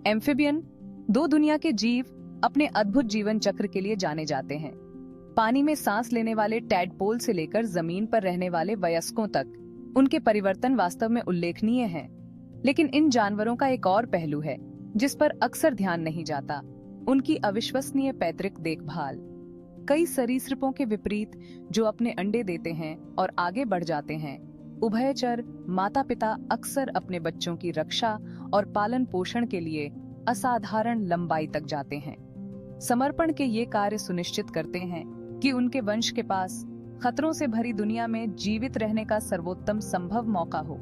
Amphibian, दो दुनिया के जीव अपने अद्भुत जीवन चक्र के लिए जाने जाते हैं। पानी में सांस लेने वाले टैडपोल से लेकर जमीन पर रहने वाले वयस्कों तक उनके परिवर्तन वास्तव में उल्लेखनीय हैं। लेकिन इन जानवरों का एक और पहलू है जिस पर अक्सर ध्यान नहीं जाता, उनकी अविश्वसनीय पैतृक देखभाल। कई सरीसृपों के विपरीत जो अपने अंडे देते हैं और आगे बढ़ जाते हैं, उभयचर माता पिता अक्सर अपने बच्चों की रक्षा और पालन पोषण के लिए असाधारण लंबाई तक जाते हैं। समर्पण के ये कार्य सुनिश्चित करते हैं कि उनके वंश के पास खतरों से भरी दुनिया में जीवित रहने का सर्वोत्तम संभव मौका हो।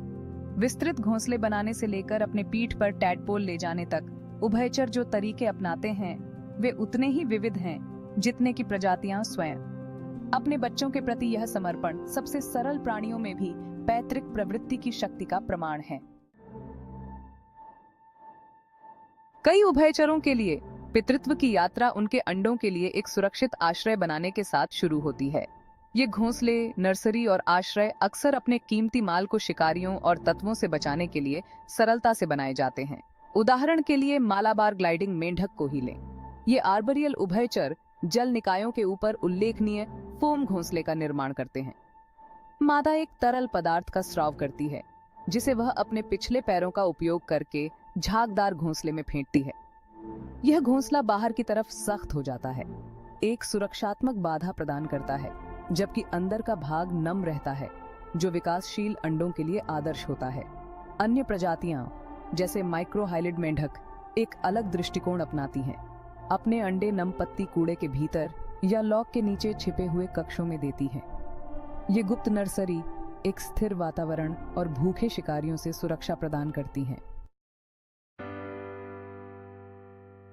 विस्तृत घोंसले बनाने से लेकर अपने पीठ पर टैडपोल ले जाने तक उभयचर जो तरीके अपनाते हैं वे उतने ही विविध हैं जितने की प्रजातियां स्वयं। अपने बच्चों के प्रति यह समर्पण सबसे सरल प्राणियों में भी पैतृक प्रवृत्ति की शक्ति का प्रमाण है। कई उभयचरों के लिए पितृत्व की यात्रा उनके अंडों के लिए एक सुरक्षित आश्रय बनाने के साथ शुरू होती है। ये घोंसले, नर्सरी और आश्रय अक्सर अपने कीमती माल को शिकारियों और तत्वों से बचाने के लिए सरलता से बनाए जाते हैं। उदाहरण के लिए मालाबार ग्लाइडिंग मेंढक को ही लें। ये आर्बोरियल उभयचर जल निकायों के ऊपर उल्लेखनीय फोम घोंसले का निर्माण करते हैं। मादा एक तरल पदार्थ का स्राव करती है जिसे वह अपने पिछले पैरों का उपयोग करके झागदार घोंसले में फेंकती है। यह घोंसला बाहर की तरफ सख्त हो जाता है, एक सुरक्षात्मक बाधा प्रदान करता है, जबकि अंदर का भाग नम रहता है, जो विकासशील अंडों के लिए आदर्श होता है। अन्य प्रजातियां जैसे माइक्रोहाइलिड मेंढक एक अलग दृष्टिकोण अपनाती हैं। अपने अंडे नम पत्ती कूड़े के भीतर या लॉक के नीचे छिपे हुए कक्षों में देती हैं। ये गुप्त नर्सरी एक स्थिर वातावरण और भूखे शिकारियों से सुरक्षा प्रदान करती हैं।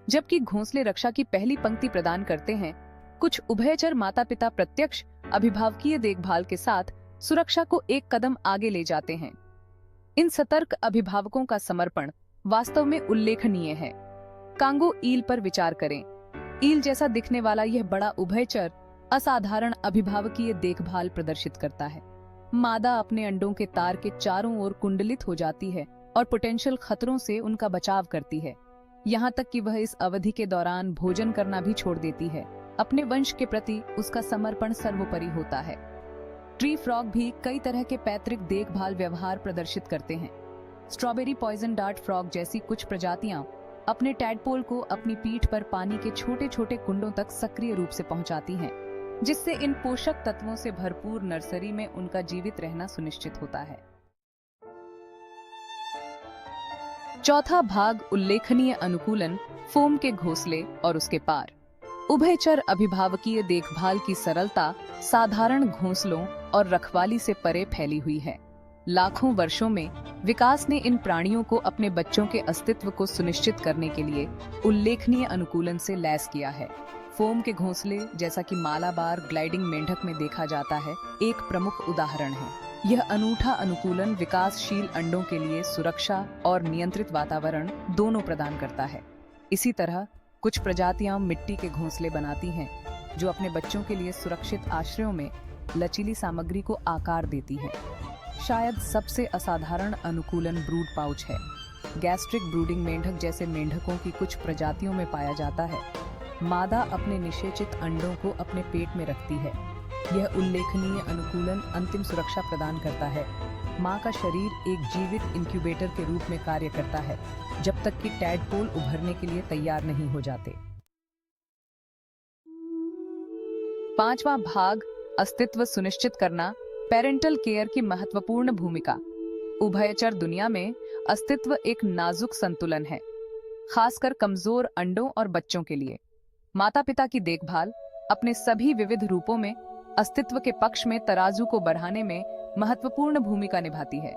जबकि घोंसले रक्षा की पहली पंक्ति प्रदान करते हैं, कुछ उभयचर माता पिता प्रत्यक्ष अभिभावकीय देखभाल के साथ सुरक्षा को एक कदम आगे ले जाते हैं। इन सतर्क अभिभावकों का समर्पण वास्तव में उल्लेखनीय है। कांगो ईल पर विचार करें। ईल जैसा दिखने वाला यह बड़ा उभयचर असाधारण अभिभावकीय देखभाल प्रदर्शित करता है। मादा अपने अंडों के तार के चारों ओर कुंडलित हो जाती है और पोटेंशियल खतरों से उनका बचाव करती है। यहाँ तक कि वह इस अवधि के दौरान भोजन करना भी छोड़ देती है। अपने वंश के प्रति उसका समर्पण सर्वोपरि होता है। ट्री फ्रॉग भी कई तरह के पैतृक देखभाल व्यवहार प्रदर्शित करते हैं। स्ट्रॉबेरी पॉइजन डार्ट फ्रॉग जैसी कुछ प्रजातियां अपने टैडपोल को अपनी पीठ पर पानी के छोटे छोटे कुंडों तक सक्रिय रूप से पहुंचाती हैं, जिससे इन पोषक तत्वों से भरपूर नर्सरी में उनका जीवित रहना सुनिश्चित होता है। चौथा भाग उल्लेखनीय अनुकूलन, फोम के घोंसले और उसके पार। उभयचर अभिभावकीय देखभाल की सरलता साधारण घोंसलों और रखवाली से परे फैली हुई है। लाखों वर्षों में विकास ने इन प्राणियों को अपने बच्चों के अस्तित्व को सुनिश्चित करने के लिए उल्लेखनीय अनुकूलन से लैस किया है। फोम के घोंसले, जैसा कि मालाबार ग्लाइडिंग मेंढक में देखा जाता है, एक प्रमुख उदाहरण है। यह अनूठा अनुकूलन विकासशील अंडों के लिए सुरक्षा और नियंत्रित वातावरण दोनों प्रदान करता है। इसी तरह कुछ प्रजातियां मिट्टी के घोंसले बनाती हैं, जो अपने बच्चों के लिए सुरक्षित आश्रयों में लचीली सामग्री को आकार देती हैं। शायद सबसे असाधारण अनुकूलन ब्रूड पाउच है। गैस्ट्रिक ब्रूडिंग मेंढक जैसे मेंढकों की कुछ प्रजातियों में पाया जाता है। मादा अपने निषेचित अंडों को अपने पेट में रखती है। यह उल्लेखनीय अनुकूलन अंतिम सुरक्षा प्रदान करता है। मां का शरीर एक जीवित इंक्यूबेटर के रूप में कार्य करता है, जब तक कि टैडपोल उभरने के लिए तैयार नहीं हो जाते। पांचवा भाग अस्तित्व सुनिश्चित करना, पेरेंटल केयर की महत्वपूर्ण भूमिका। उभयचर दुनिया में अस्तित्व एक नाजुक संतुलन है, खासकर कमजोर अंडों और बच्चों के लिए। माता पिता की देखभाल अपने सभी विविध रूपों में अस्तित्व के पक्ष में तराजू को बढ़ाने में महत्वपूर्ण भूमिका निभाती है।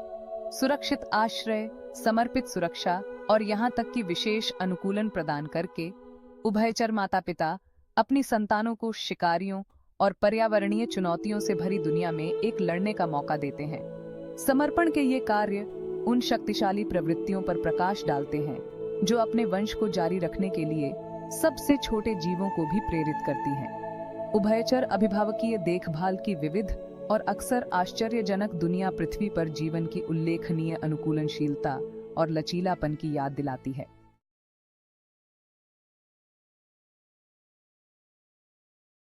सुरक्षित आश्रय, समर्पित सुरक्षा और यहाँ तक कि विशेष अनुकूलन प्रदान करके उभयचर माता पिता अपनी संतानों को शिकारियों और पर्यावरणीय चुनौतियों से भरी दुनिया में एक लड़ने का मौका देते हैं। समर्पण के ये कार्य उन शक्तिशाली प्रवृत्तियों पर प्रकाश डालते हैं जो अपने वंश को जारी रखने के लिए सबसे छोटे जीवों को भी प्रेरित करती हैं। उभयचर अभिभावकीय देखभाल की विविध और अक्सर आश्चर्यजनक दुनिया पृथ्वी पर जीवन की उल्लेखनीय अनुकूलनशीलता और लचीलापन की याद दिलाती है।